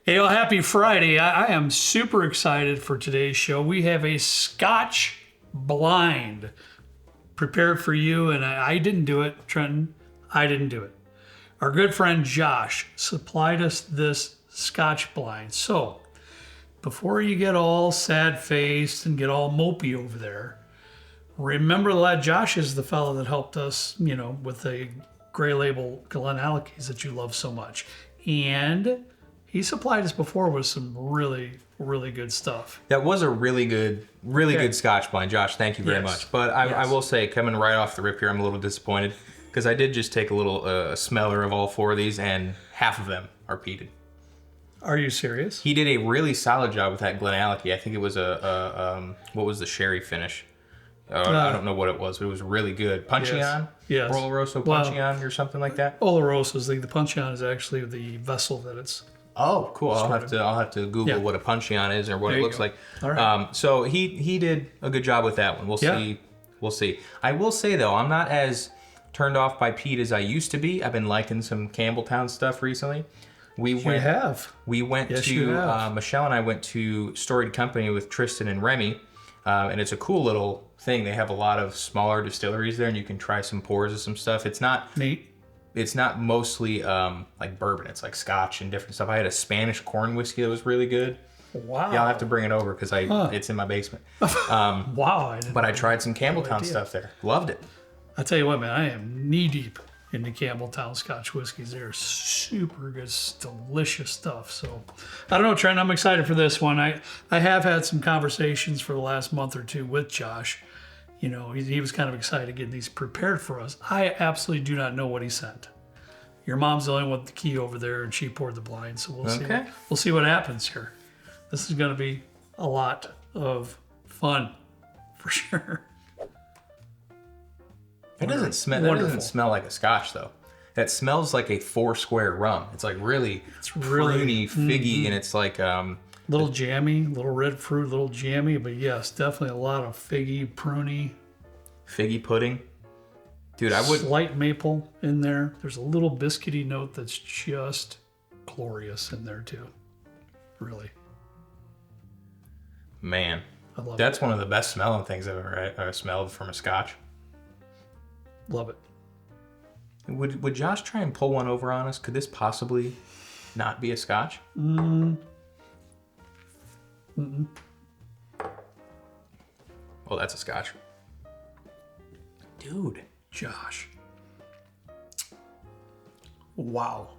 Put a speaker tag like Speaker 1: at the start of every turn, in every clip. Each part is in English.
Speaker 1: Hey, well, happy Friday. I am super excited for today's show. We have a Scotch blind prepared for you, and I didn't do it, Trenton. I didn't do it. Our good friend Josh supplied us this Scotch blind. So, before you get all sad-faced and get all mopey over there, remember that Josh is the fellow that helped us, with the Gray Label Glenallichys that you love so much. And he supplied us before with some really, really good stuff.
Speaker 2: That was a really good Scotch blind, Josh. Thank you very much. But I will say, coming right off the rip here, I'm a little disappointed because I did just take a little smeller of all four of these, and half of them are peated.
Speaker 1: Are you serious?
Speaker 2: He did a really solid job with that Glenallichys. I think it was what was the sherry finish? I don't know what it was, but it was really good. Puncheon?
Speaker 1: Yes.
Speaker 2: Oloroso Puncheon or something like that?
Speaker 1: Oloroso's the Puncheon is actually the vessel that it's.
Speaker 2: Oh, cool. I'll have to Google what a Puncheon is or what it looks like.
Speaker 1: All right.
Speaker 2: So he did a good job with that one. We'll see. We'll see. I will say though, I'm not as turned off by peat as I used to be. I've been liking some Campbelltown stuff recently. We went to Michelle and I went to Storied Company with Tristan and Remy, and it's a cool little thing. They have a lot of smaller distilleries there, and you can try some pours of some stuff. It's not
Speaker 1: neat.
Speaker 2: It's not mostly like bourbon. It's like Scotch and different stuff. I had a Spanish corn whiskey that was really good.
Speaker 1: Wow.
Speaker 2: Yeah, I'll have to bring it over because it's in my basement.
Speaker 1: Wow.
Speaker 2: But I tried some Campbelltown stuff there. Loved it.
Speaker 1: I tell you what, man, I am knee deep into Campbelltown Scotch whiskeys. They're super good, delicious stuff. So I don't know, Trent, I'm excited for this one. I have had some conversations for the last month or two with Josh. He was kind of excited to get these prepared for us. I absolutely do not know what he sent. Your mom's the only one with the key over there, and she poured the blind. So we'll see what happens here. This is going to be a lot of fun, for sure.
Speaker 2: It doesn't smell like a Scotch though. That smells like a Foursquare rum. It's like really pruny, figgy, and it's like
Speaker 1: little jammy, little red fruit, little jammy, but yes, definitely a lot of figgy, pruny.
Speaker 2: Figgy pudding. Dude,
Speaker 1: Slight maple in there. There's a little biscuity note that's just glorious in there too. Really.
Speaker 2: Man,
Speaker 1: I love
Speaker 2: that's one of the best smelling things I've ever smelled from a Scotch.
Speaker 1: Love it.
Speaker 2: Would Josh try and pull one over on us? Could this possibly not be a Scotch? Oh, that's a Scotch. Dude.
Speaker 1: Josh. Wow.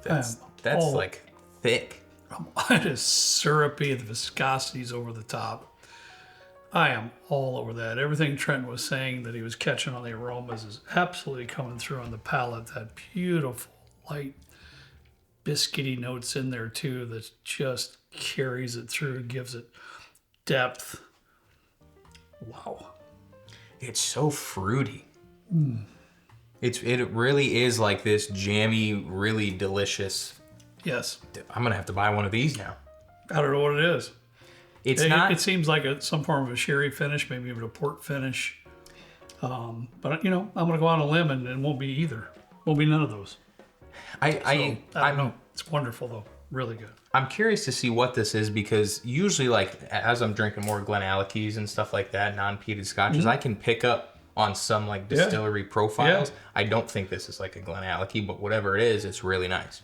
Speaker 2: That's like thick.
Speaker 1: It is syrupy. The viscosity's over the top. I am all over that. Everything Trent was saying that he was catching on the aromas is absolutely coming through on the palate. That beautiful, light, biscuity notes in there too that just carries it through, gives it depth. Wow.
Speaker 2: It's so fruity. It really is like this jammy, really delicious.
Speaker 1: Yes.
Speaker 2: I'm going to have to buy one of these now.
Speaker 1: I don't know what it is.
Speaker 2: It
Speaker 1: seems like some form of a sherry finish, maybe even a port finish. But I'm going to go on a limb and it won't be either. Won't be none of those. I don't know. It's wonderful though. Really good.
Speaker 2: I'm curious to see what this is because usually, like as I'm drinking more Glenallichys and stuff like that, non-peated scotches, I can pick up on some like distillery profiles. Yeah. I don't think this is like a Glenallichys, but whatever it is, it's really nice.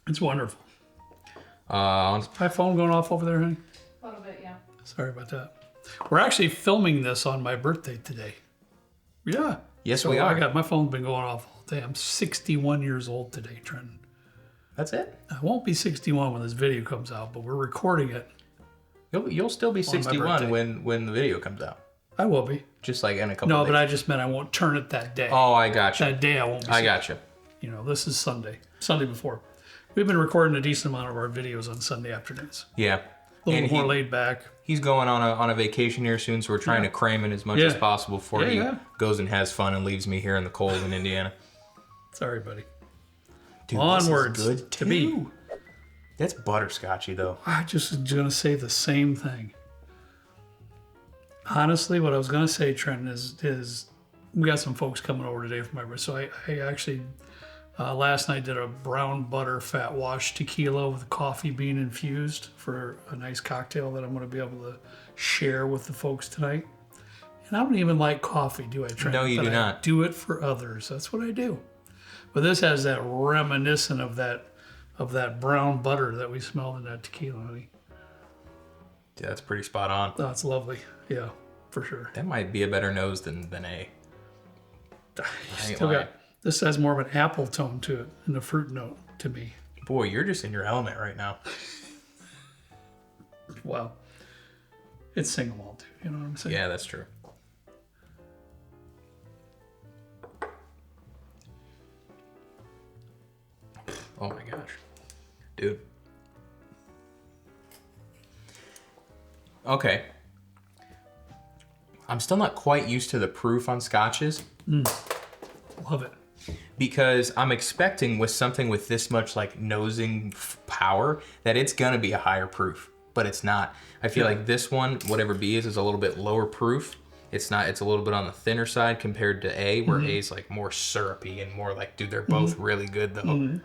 Speaker 1: It's wonderful. Is my phone going off over there, honey?
Speaker 3: A little bit, yeah.
Speaker 1: Sorry about that. We're actually filming this on my birthday today. Yeah.
Speaker 2: Yes, we are.
Speaker 1: My phone's been going off all day. I'm 61 years old today, Trenton.
Speaker 2: That's it?
Speaker 1: I won't be 61 when this video comes out, but we're recording it.
Speaker 2: You'll still be 61 when the video comes out.
Speaker 1: I will be.
Speaker 2: Just like in a couple days.
Speaker 1: No, but I just meant I won't turn it that day.
Speaker 2: Oh, I got you.
Speaker 1: That day I won't be.
Speaker 2: I got you.
Speaker 1: This is Sunday before. We've been recording a decent amount of our videos on Sunday afternoons.
Speaker 2: Yeah.
Speaker 1: A little more laid back.
Speaker 2: He's going on a vacation here soon, so we're trying to cram in as much as possible before he goes and has fun and leaves me here in the cold in Indiana.
Speaker 1: Sorry, buddy.
Speaker 2: Dude,
Speaker 1: onwards
Speaker 2: this is good
Speaker 1: to be.
Speaker 2: That's butterscotchy, though.
Speaker 1: I just was going to say the same thing. Honestly, what I was going to say, Trent, is we got some folks coming over today for my birthday. So I actually Last night did a brown butter fat wash tequila with coffee bean infused for a nice cocktail that I'm going to be able to share with the folks tonight. And I don't even like coffee, do I, Trent?
Speaker 2: No, you do not.
Speaker 1: I do it for others. That's what I do. But this has that reminiscent of that brown butter that we smelled in that tequila, honey.
Speaker 2: Yeah, that's pretty spot on.
Speaker 1: Oh, it's lovely. Yeah, for sure.
Speaker 2: That might be a better nose than A.
Speaker 1: Still got, this has more of an apple tone to it and a fruit note to me.
Speaker 2: Boy, you're just in your element right now.
Speaker 1: Well, it's single malt too. You know what I'm saying?
Speaker 2: Yeah, that's true. Oh my gosh. Dude. Okay. I'm still not quite used to the proof on scotches.
Speaker 1: Love it.
Speaker 2: Because I'm expecting with something with this much like nosing power that it's gonna be a higher proof, but it's not. I feel like this one, whatever B is a little bit lower proof. It's not. It's a little bit on the thinner side compared to A, where A is like more syrupy and more like, dude, they're both really good though.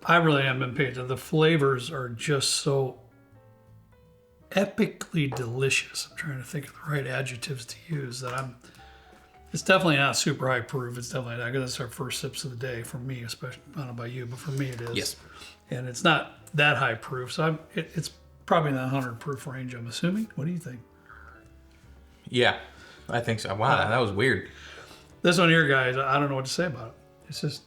Speaker 1: I really am impatient. The flavors are just so epically delicious. I'm trying to think of the right adjectives to use. It's definitely not super high proof. It's definitely not, because it's our first sips of the day for me, especially. I don't know about you, but for me it is.
Speaker 2: Yes.
Speaker 1: And it's not that high proof, so it's probably in that 100 proof range, I'm assuming. What do you think?
Speaker 2: Yeah, I think so. Wow, that was weird.
Speaker 1: This one here, guys, I don't know what to say about it. It's just...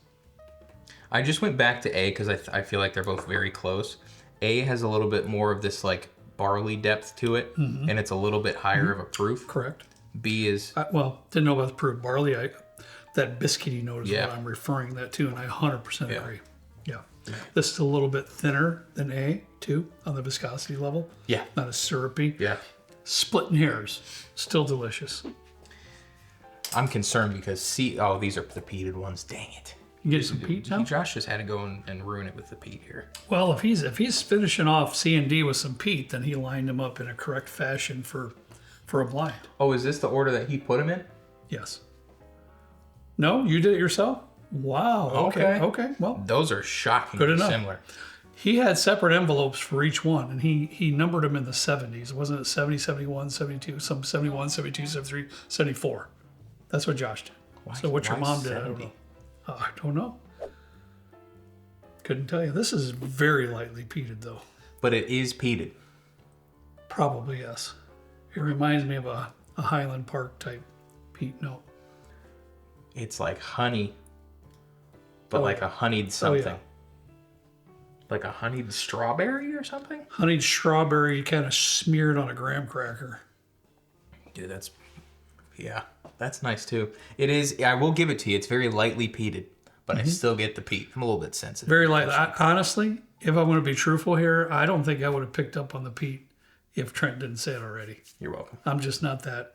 Speaker 2: I just went back to A because I feel like they're both very close. A has a little bit more of this like barley depth to it, and it's a little bit higher of a proof.
Speaker 1: Correct.
Speaker 2: B is...
Speaker 1: well, didn't know about the proof. Barley, that biscuity note is what I'm referring that to, and I 100% agree. Yeah. This is a little bit thinner than A, too, on the viscosity level.
Speaker 2: Yeah.
Speaker 1: Not as syrupy.
Speaker 2: Yeah.
Speaker 1: Splitting hairs. Still delicious.
Speaker 2: I'm concerned because C... Oh, these are the peated ones. Dang it.
Speaker 1: You get some peat now?
Speaker 2: Josh just had to go and ruin it with the peat here.
Speaker 1: Well, if he's finishing off C and D with some peat, then he lined them up in a correct fashion for a blind.
Speaker 2: Oh, is this the order that he put them in?
Speaker 1: Yes. No, you did it yourself? Wow. Okay. Well,
Speaker 2: those are shockingly similar.
Speaker 1: He had separate envelopes for each one, and he numbered them in the 70s. Wasn't it 70, 71, 72, some 71, 72, 73, 74? That's what Josh did. So what your mom did, 70? I don't know. Couldn't tell you. This is very lightly peated, though.
Speaker 2: But it is peated.
Speaker 1: Probably, yes. It reminds me of a Highland Park type peat note.
Speaker 2: It's like honey, but like a honeyed something. Like a honeyed strawberry or something?
Speaker 1: Honeyed strawberry kind of smeared on a graham cracker.
Speaker 2: Dude, that's nice too. It is, I will give it to you. It's very lightly peated, but I still get the peat. I'm a little bit sensitive.
Speaker 1: Very lightly. Honestly, if I'm going to be truthful here, I don't think I would have picked up on the peat if Trent didn't say it already.
Speaker 2: You're welcome.
Speaker 1: I'm just not that,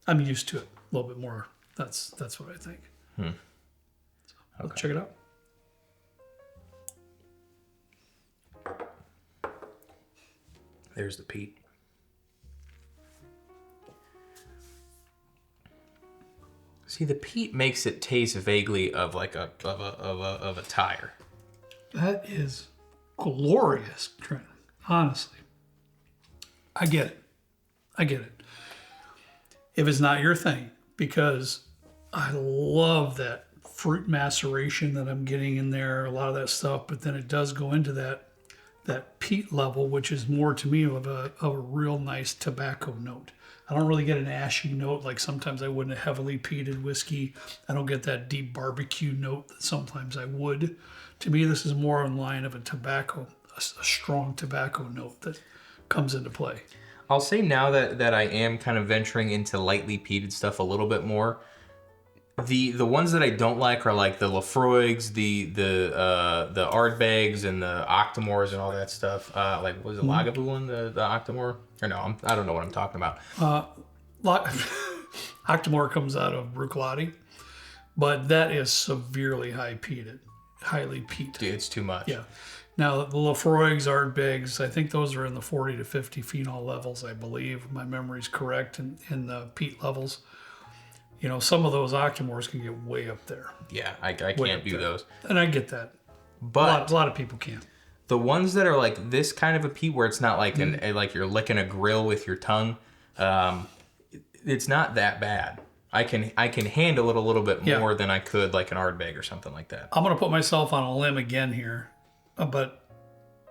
Speaker 1: I'm used to it a little bit more. That's what I think. So, let's check it out.
Speaker 2: There's the peat. See, the peat makes it taste vaguely of like a tire.
Speaker 1: That is glorious, Trent. Honestly, I get it. If it's not your thing, because I love that fruit maceration that I'm getting in there, a lot of that stuff, but then it does go into that peat level, which is more to me of a real nice tobacco note. I don't really get an ashy note like sometimes I would in a heavily peated whiskey. I don't get that deep barbecue note that sometimes I would. To me, this is more in line of a strong tobacco note that comes into play.
Speaker 2: I'll say now that I am kind of venturing into lightly peated stuff a little bit more. The ones that I don't like are like the Lafroigs, the Ardbegs, and the Octomores and all that stuff. Like, was it Lagavulin, the Octomore? Or no, I don't know what I'm talking about.
Speaker 1: Octomore comes out of Bruichladdich, but that is severely highly peated.
Speaker 2: Dude, it's too much.
Speaker 1: Yeah. Now, the Lafroigs, Ardbegs, I think those are in the 40 to 50 phenol levels, I believe. My memory's correct in the peat levels. You know, some of those Octomores can get way up there.
Speaker 2: Yeah, I can't do those.
Speaker 1: And I get that.
Speaker 2: But
Speaker 1: a lot of people can't.
Speaker 2: The ones that are like this kind of a peat, where it's not like like you're licking a grill with your tongue, it's not that bad. I can handle it a little bit more than I could like an Ardbeg or something like that.
Speaker 1: I'm gonna put myself on a limb again here, but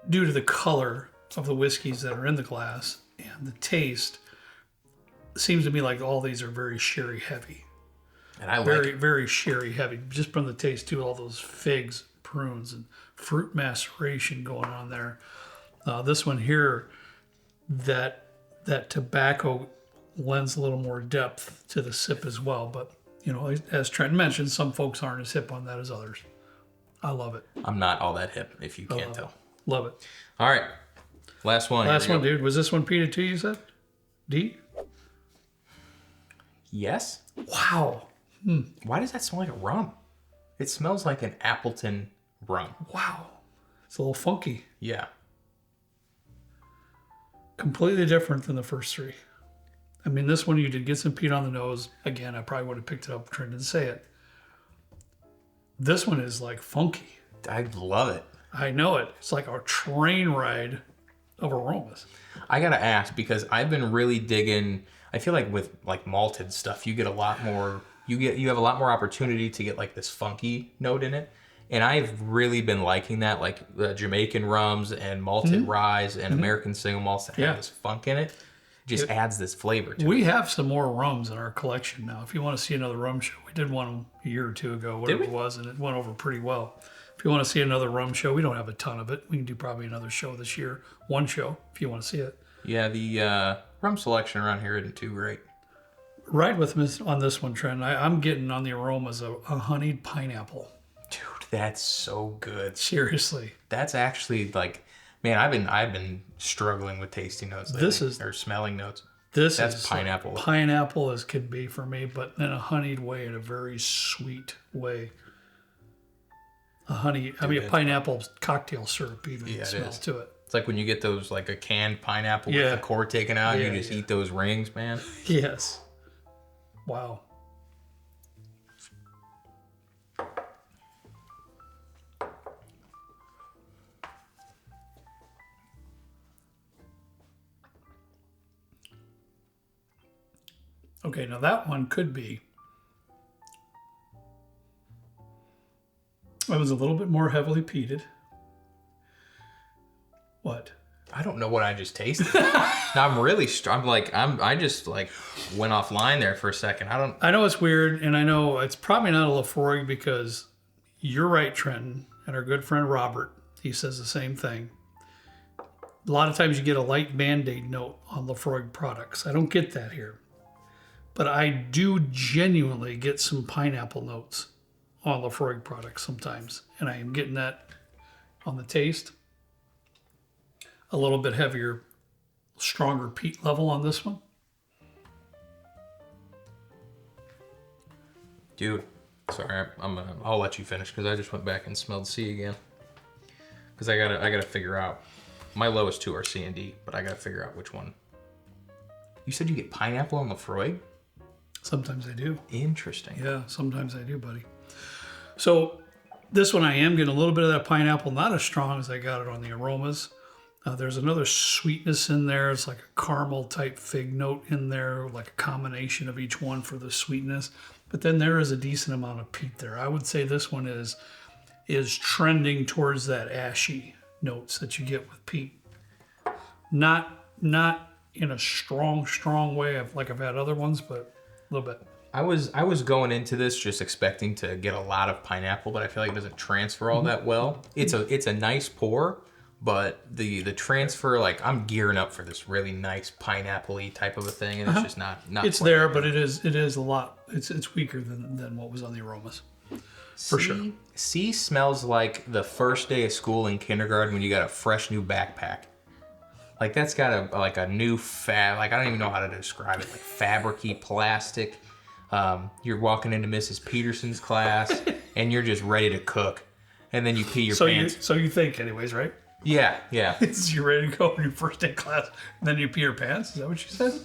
Speaker 1: due to the color of the whiskeys that are in the glass and the taste, it seems to me like all these are very sherry heavy.
Speaker 2: And I
Speaker 1: very, very sherry heavy, just from the taste too. All those figs, prunes, and fruit maceration going on there. This one here, that tobacco lends a little more depth to the sip as well. But you know, as Trent mentioned, some folks aren't as hip on that as others. I love it.
Speaker 2: I'm not all that hip, if you can't tell.
Speaker 1: Love it.
Speaker 2: All right, last one.
Speaker 1: Last one, dude. Was this one peated too? You said D.
Speaker 2: Yes.
Speaker 1: Wow.
Speaker 2: Why does that smell like a rum? It smells like an Appleton rum.
Speaker 1: Wow. It's a little funky.
Speaker 2: Yeah.
Speaker 1: Completely different than the first three. I mean, this one you did get some peat on the nose. Again, I probably would have picked it up trying to say it. This one is like funky.
Speaker 2: I love it.
Speaker 1: I know it. It's like a train ride of aromas.
Speaker 2: I gotta ask, because I've been really digging. I feel like with like malted stuff, you get a lot more. You have a lot more opportunity to get like this funky note in it. And I've really been liking that, like Jamaican rums and malted rye and American single malts that have this funk in it. It just adds this flavor to it.
Speaker 1: We have some more rums in our collection now. If you want to see another rum show, we did one a year or two ago, whatever it was, and it went over pretty well. If you want to see another rum show, we don't have a ton of it. We can do probably another show this year. One show, if you want to see it.
Speaker 2: Yeah, the rum selection around here isn't too great.
Speaker 1: Ride with me on this one, Trent. I'm getting on the aromas of a honeyed pineapple.
Speaker 2: Dude, that's so good.
Speaker 1: Seriously.
Speaker 2: That's actually like, man, I've been struggling with tasting notes lately, or smelling notes. That's pineapple.
Speaker 1: Like pineapple as could be for me, but in a honeyed way, in a very sweet way. A pineapple cocktail syrup even smells to it.
Speaker 2: It's like when you get those, like a canned pineapple with the core taken out, and you just eat those rings, man.
Speaker 1: Yes. Wow. Okay, now that one could be. It was a little bit more heavily peated. What?
Speaker 2: I don't know what I just tasted. Now I'm really I just like went offline there for a second.
Speaker 1: I know it's weird, and I know it's probably not a Lafroig, because you're right, Trenton, and our good friend Robert, he says the same thing. A lot of times you get a light Band-Aid note on Lafroig products. I don't get that here. But I do genuinely get some pineapple notes on Lafroig products sometimes. And I am getting that on the taste. A little bit heavier, stronger peat level on this one.
Speaker 2: Dude, sorry, I'll let you finish, because I just went back and smelled C again. Because I gotta figure out. My lowest two are C and D, but I gotta figure out which one. You said you get pineapple on Lafroig?
Speaker 1: Sometimes I do.
Speaker 2: Interesting.
Speaker 1: Yeah, sometimes I do, buddy. So this one I am getting a little bit of that pineapple, not as strong as I got it on the aromas. There's another sweetness in there. It's like a caramel type fig note in there, like a combination of each one for the sweetness. But then there is a decent amount of peat there. I would say this one is trending towards that ashy notes that you get with peat. Not in a strong way like I've had other ones, but a little bit.
Speaker 2: I was going into this just expecting to get a lot of pineapple, but I feel like it doesn't transfer all that well. It's a nice pour, but the transfer, like, I'm gearing up for this really nice pineapple-y type of a thing, and it's just not.
Speaker 1: It's there, but it is a lot. It's weaker than what was on the aromas, for sure.
Speaker 2: C smells like the first day of school in kindergarten when you got a fresh new backpack. Like, that's got a new like, I don't even know how to describe it, like fabric-y plastic. You're walking into Mrs. Peterson's class and you're just ready to cook, and then you pee your pants.
Speaker 1: So you think, anyways, right?
Speaker 2: Yeah.
Speaker 1: You're ready to go in your first day class, and then you pee your pants. Is that what you said?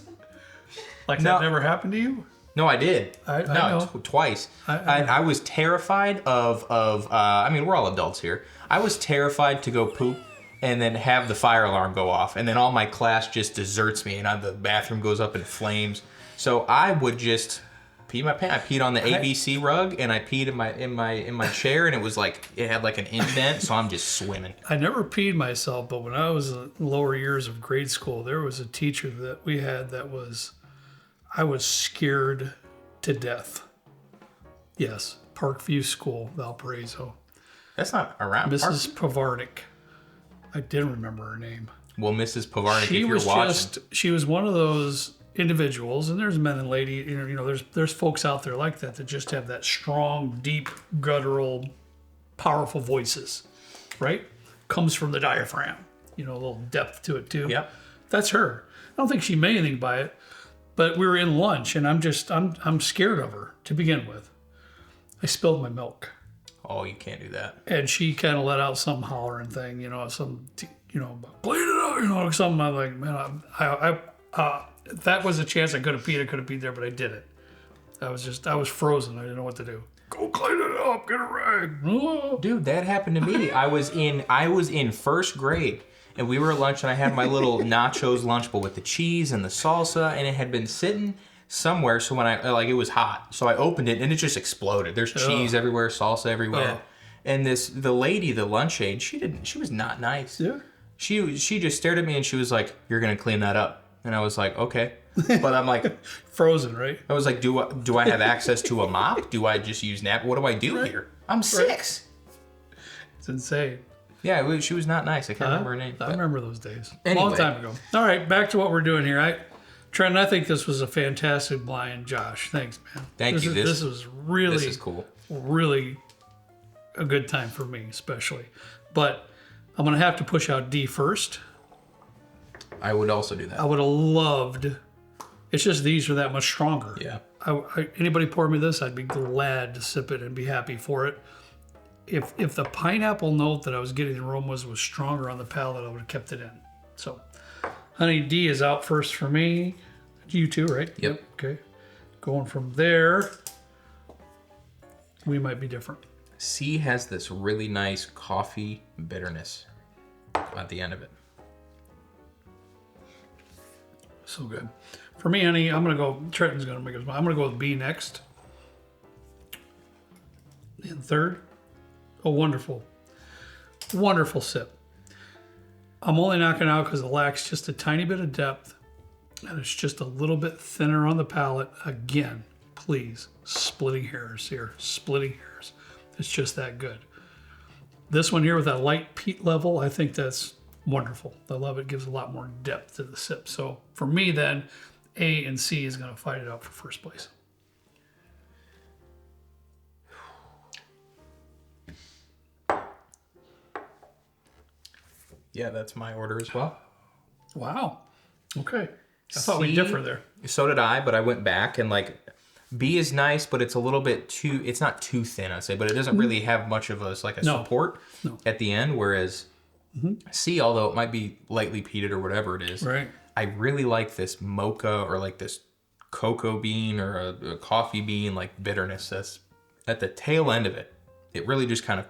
Speaker 1: Like, that never happened to you?
Speaker 2: No, I did.
Speaker 1: I know.
Speaker 2: Twice. I was terrified of I mean, we're all adults here. I was terrified to go poop and then have the fire alarm go off, and then all my class just deserts me, and the bathroom goes up in flames. So I would just pee my pants. I peed on the ABC rug, and I peed in my chair, and it had like an indent, so I'm just swimming.
Speaker 1: I never peed myself, but when I was in the lower years of grade school, there was a teacher that we had I was scared to death. Yes, Parkview School, Valparaiso.
Speaker 2: That's not around.
Speaker 1: Mrs. Pavarnik. I didn't remember her name.
Speaker 2: Well, Mrs. Pavarnik, if you're watching.
Speaker 1: She was one of those individuals, and there's men and ladies, you know, there's folks out there like that just have that strong, deep, guttural, powerful voices, right? Comes from the diaphragm, you know, a little depth to it too.
Speaker 2: Yep.
Speaker 1: That's her. I don't think she meant anything by it, but we were in lunch, and I'm scared of her to begin with. I spilled my milk.
Speaker 2: Oh, you can't do that.
Speaker 1: And she kind of let out some hollering thing, you know, clean it up, you know, something. I'm like, man, if that was a chance I could have peed there, but I didn't. I was frozen. I didn't know what to do. Go clean it up, get a rag.
Speaker 2: Dude, that happened to me. I was in first grade, and we were at lunch, and I had my little nachos lunchable with the cheese and the salsa, and it had been sitting somewhere, so when it was hot, so I opened it and it just exploded. There's cheese everywhere, salsa everywhere, and the lady, the lunch aide, she was not nice.
Speaker 1: Yeah.
Speaker 2: She just stared at me and she was like, "You're gonna clean that up," and I was like, "Okay," but I'm like
Speaker 1: frozen, right?
Speaker 2: I was like, "Do I have access to a mop? Do I just use nap? What do I do here? I'm 6."
Speaker 1: It's insane.
Speaker 2: Yeah, she was not nice. I can't remember her name.
Speaker 1: I remember those days.
Speaker 2: Anyway.
Speaker 1: Long time ago. All right, back to what we're doing here. Trent, I think this was a fantastic blind. Josh, thanks, man.
Speaker 2: Thank you.
Speaker 1: This was really,
Speaker 2: this is cool.
Speaker 1: Really a good time for me, especially. But I'm going to have to push out D first.
Speaker 2: I would also do that.
Speaker 1: I would have loved. It's just these are that much stronger.
Speaker 2: Yeah.
Speaker 1: Anybody pour me this, I'd be glad to sip it and be happy for it. If the pineapple note that I was getting the aroma was stronger on the palate, I would have kept it in. So. Honey, D is out first for me. You too, right?
Speaker 2: Yep.
Speaker 1: Okay. Going from there, we might be different.
Speaker 2: C has this really nice coffee bitterness at the end of it.
Speaker 1: So good. For me, honey, I'm going to go, Trenton's going to make his mind. I'm going to go with B next. And third, a wonderful, wonderful sip. I'm only knocking out because it lacks just a tiny bit of depth, and it's just a little bit thinner on the palate. Again, please, splitting hairs here, splitting hairs. It's just that good. This one here with that light peat level, I think that's wonderful. I love it. Gives a lot more depth to the sip. So for me then, A and C is going to fight it out for first place.
Speaker 2: Yeah, that's my order as well.
Speaker 1: Wow. Okay. I thought we differ there.
Speaker 2: So did I, but I went back and B is nice, but it's a little bit it's not too thin, I'd say, but it doesn't really have much of a support at the end, whereas C, although it might be lightly peated or whatever it is,
Speaker 1: right.
Speaker 2: I really like this mocha or this cocoa bean or a coffee bean bitterness that's at the tail end of it. It really just kind of,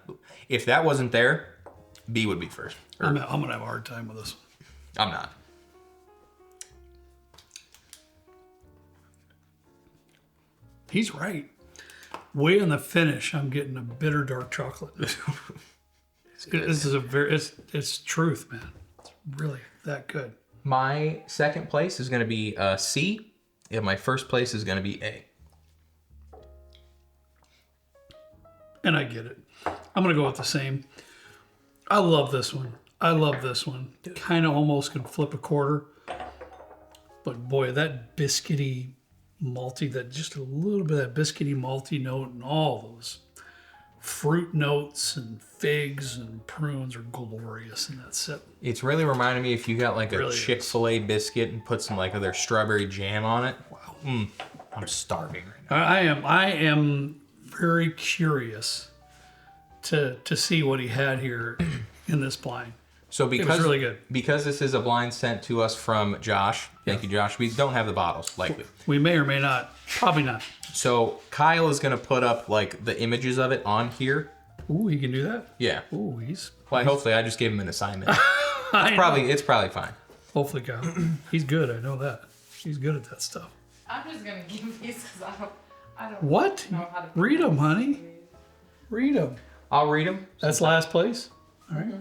Speaker 2: if that wasn't there, B would be first.
Speaker 1: I'm going to have a hard time with this.
Speaker 2: I'm not.
Speaker 1: He's right. Way in the finish, I'm getting a bitter dark chocolate. This is it's truth, man. It's really that good.
Speaker 2: My second place is going to be C, and my first place is going to be A.
Speaker 1: And I get it. I'm going to go with the same. I love this one. Kind of almost can flip a quarter. But boy, that biscuity, malty, that just a little bit of that biscuity, malty note and all those fruit notes and figs and prunes are glorious in that sip.
Speaker 2: It's really reminding me if you got a
Speaker 1: really
Speaker 2: Chick-fil-A biscuit and put some of their strawberry jam on it. Wow. I'm starving right now.
Speaker 1: I am very curious to see what he had here in this blind.
Speaker 2: So because
Speaker 1: it was really good.
Speaker 2: Because this is a blind sent to us from Josh. Thank you, Josh. We don't have the bottles, likely.
Speaker 1: We may or may not. Probably not.
Speaker 2: So Kyle is going to put up like the images of it on here.
Speaker 1: Ooh, he can do that?
Speaker 2: Yeah.
Speaker 1: Ooh, he's...
Speaker 2: Well, hopefully I just gave him an assignment. It's probably fine.
Speaker 1: Hopefully, Kyle. He's good. I know that. He's good at that stuff.
Speaker 3: I'm just gonna give these because I don't
Speaker 1: What?
Speaker 3: know how to
Speaker 1: Read them, honey. Read them.
Speaker 2: I'll read them.
Speaker 1: That's last place? All right.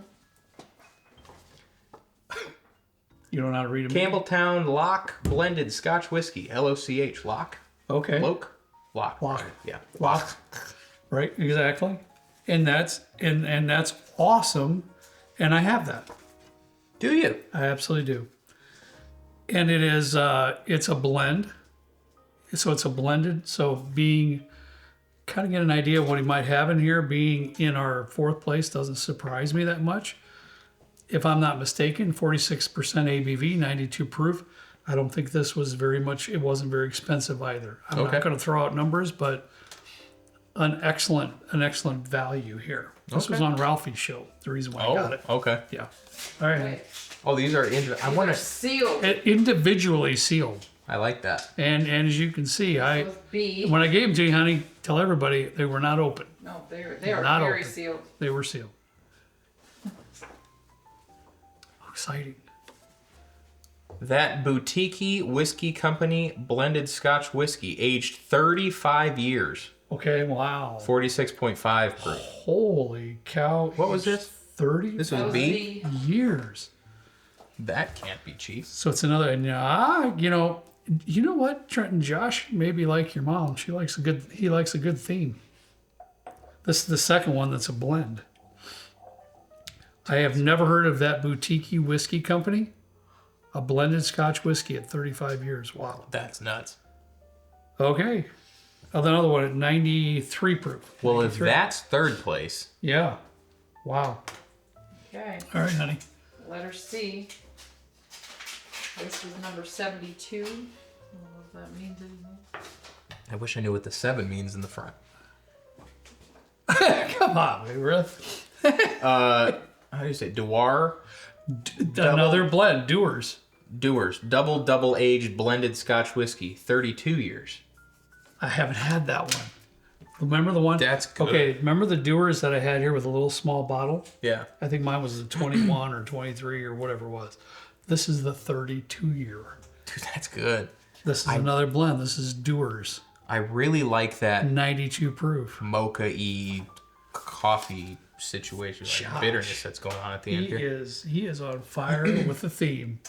Speaker 1: You don't know how to read them?
Speaker 2: Campbelltown Lock Blended Scotch Whiskey. L-O-C-H. Lock.
Speaker 1: Okay.
Speaker 2: Lock. Lock.
Speaker 1: Lock.
Speaker 2: Yeah.
Speaker 1: Lock. Right, exactly. And that's awesome. And I have that.
Speaker 2: Do you?
Speaker 1: I absolutely do. And it is it's a blend. So it's a blended. So being kind of get an idea of what he might have in here, being in our fourth place doesn't surprise me that much. If I'm not mistaken, 46% ABV, 92 proof. I don't think this was it wasn't very expensive either. I'm not going to throw out numbers, but an excellent value here. This was on Ralphie's show. The reason why I got it.
Speaker 2: Okay.
Speaker 1: Yeah. All right.
Speaker 3: Wait,
Speaker 2: Oh, these are I want to
Speaker 3: sealed.
Speaker 1: Individually sealed.
Speaker 2: I like that.
Speaker 1: And as you can see,
Speaker 3: With B.
Speaker 1: when I gave them to you, honey, tell everybody they were not open.
Speaker 3: No, they are
Speaker 1: Not
Speaker 3: very
Speaker 1: open.
Speaker 3: sealed.
Speaker 1: They were sealed. Exciting.
Speaker 2: That Boutique Whiskey Company blended Scotch whiskey, aged 35 years.
Speaker 1: Okay, wow.
Speaker 2: 46.5 proof.
Speaker 1: Holy cow.
Speaker 2: What was this?
Speaker 1: 30
Speaker 2: This was B?
Speaker 1: years.
Speaker 2: That can't be cheap.
Speaker 1: So it's another, you know what, Trent, Josh maybe like your mom. He likes a good theme. This is the second one that's a blend. I have never heard of that Boutique Whiskey Company. A blended Scotch whiskey at 35 years. Wow.
Speaker 2: That's nuts.
Speaker 1: Okay. Another one at 93 proof.
Speaker 2: Well, if that's third place.
Speaker 1: Yeah. Wow.
Speaker 3: Okay.
Speaker 1: All right, honey.
Speaker 3: Letter C. This is number 72. I don't know what that means anymore.
Speaker 2: I wish I knew what the 7 means in the front.
Speaker 1: Come on, baby. Really?
Speaker 2: How do you say? Dewar?
Speaker 1: Another blend. Doers.
Speaker 2: Double aged blended Scotch whiskey, 32 years.
Speaker 1: I haven't had that one. Remember the one?
Speaker 2: That's good.
Speaker 1: Okay, remember the Doers that I had here with a little small bottle?
Speaker 2: Yeah.
Speaker 1: I think mine was the 21 or 23 or whatever it was. This is the 32 year.
Speaker 2: Dude, that's good.
Speaker 1: This is another blend. This is Doers.
Speaker 2: I really like that
Speaker 1: 92 proof.
Speaker 2: mocha-y coffee situation, like bitterness that's going on at the end here.
Speaker 1: He is on fire with the theme.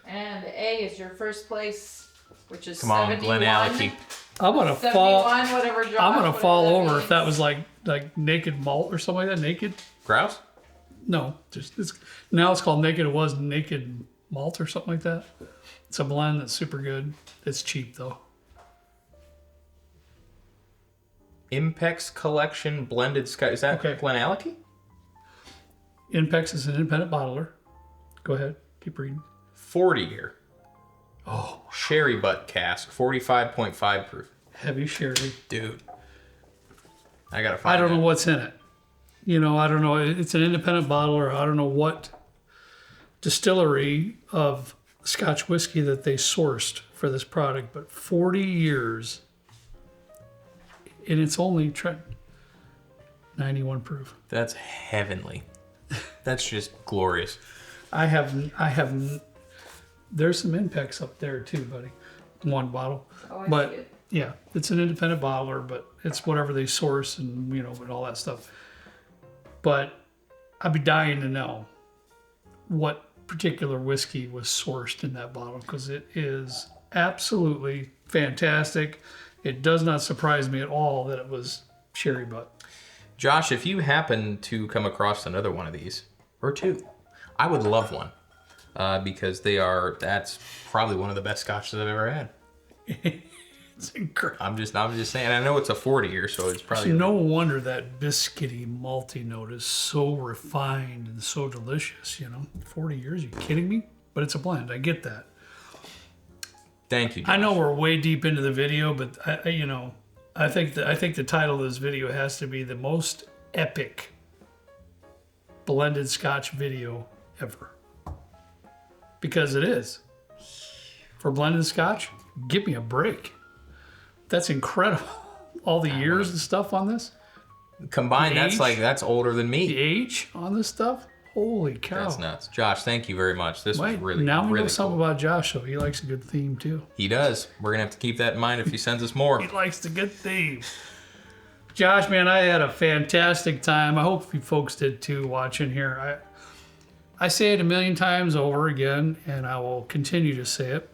Speaker 3: And A is your first place, which is
Speaker 2: Come on,
Speaker 3: 71.
Speaker 2: Glen Alecky.
Speaker 1: I'm gonna
Speaker 3: 71,
Speaker 1: fall.
Speaker 3: whatever. Josh,
Speaker 1: I'm gonna
Speaker 3: whatever
Speaker 1: fall
Speaker 3: that
Speaker 1: over
Speaker 3: means.
Speaker 1: if that was like naked malt or something like that. Naked?
Speaker 2: Grouse?
Speaker 1: No, now it's called naked. It was naked malt or something like that. It's a blend that's super good. It's cheap though.
Speaker 2: Impex Collection blended Scotch. Is that
Speaker 1: Okay.
Speaker 2: Glen Alecky?
Speaker 1: Impex is an independent bottler. Go ahead, keep reading.
Speaker 2: 40 year.
Speaker 1: Oh,
Speaker 2: Sherry butt cask, 45.5 proof.
Speaker 1: heavy sherry.
Speaker 2: Dude. I gotta find
Speaker 1: I don't
Speaker 2: it.
Speaker 1: know what's in it. I don't know. It's an independent bottler. I don't know what distillery of Scotch whiskey that they sourced for this product, but 40 years, and it's only 91 proof.
Speaker 2: That's heavenly. That's just glorious.
Speaker 1: I have. There's some Impex up there too, buddy. One bottle,
Speaker 3: Oh, I
Speaker 1: but
Speaker 3: see it.
Speaker 1: yeah, it's an independent bottler, but it's whatever they source and and all that stuff. But I'd be dying to know what particular whiskey was sourced in that bottle because it is absolutely fantastic. It does not surprise me at all that it was sherry butt.
Speaker 2: Josh, if you happen to come across another one of these, or two, I would love one. Because that's probably one of the best scotches I've ever had.
Speaker 1: It's incredible.
Speaker 2: I'm just saying. I know it's a 40 year, so it's probably.
Speaker 1: So no wonder that biscuity, malty note is so refined and so delicious. 40 years? Are you kidding me? But it's a blend. I get that.
Speaker 2: Thank you, Josh.
Speaker 1: I know we're way deep into the video, but I think the title of this video has to be the most epic blended Scotch video ever. Because it is. For blended Scotch, give me a break. That's incredible. All the years and stuff on this.
Speaker 2: Combined, that's older than me.
Speaker 1: The age on this stuff? Holy cow.
Speaker 2: That's nuts. Josh, thank you very much. This was really,
Speaker 1: now we
Speaker 2: really
Speaker 1: know something
Speaker 2: cool.
Speaker 1: about Josh, though. He likes a good theme, too.
Speaker 2: He does. We're going to have to keep that in mind if he sends us more.
Speaker 1: He likes the good theme. Josh, man, I had a fantastic time. I hope you folks did, too, watching here. I say it a million times over again, and I will continue to say it.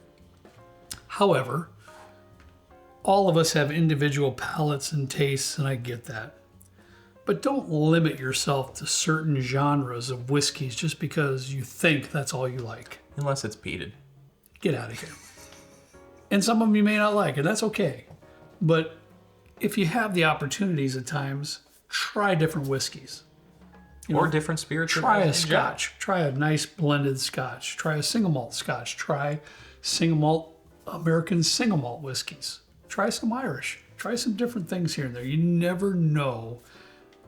Speaker 1: However, all of us have individual palates and tastes, and I get that. But don't limit yourself to certain genres of whiskeys just because you think that's all you like.
Speaker 2: Unless it's peated.
Speaker 1: Get out of here. And some of them you may not like, and that's okay. But if you have the opportunities at times, try different whiskeys.
Speaker 2: Or different spirits.
Speaker 1: Try a Scotch. Try a nice blended Scotch. Try a single malt Scotch. Try single malt American single malt whiskeys. Try some Irish. Try some different things here and there. You never know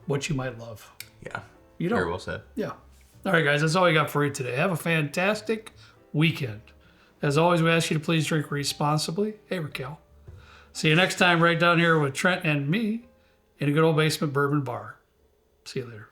Speaker 1: what you might love.
Speaker 2: Yeah.
Speaker 1: You don't.
Speaker 2: Very well said.
Speaker 1: Yeah. All right, guys, that's all we got for you today. Have a fantastic weekend. As always, we ask you to please drink responsibly. Hey, Raquel. See you next time right down here with Trent and me in a good old basement bourbon bar. See you later.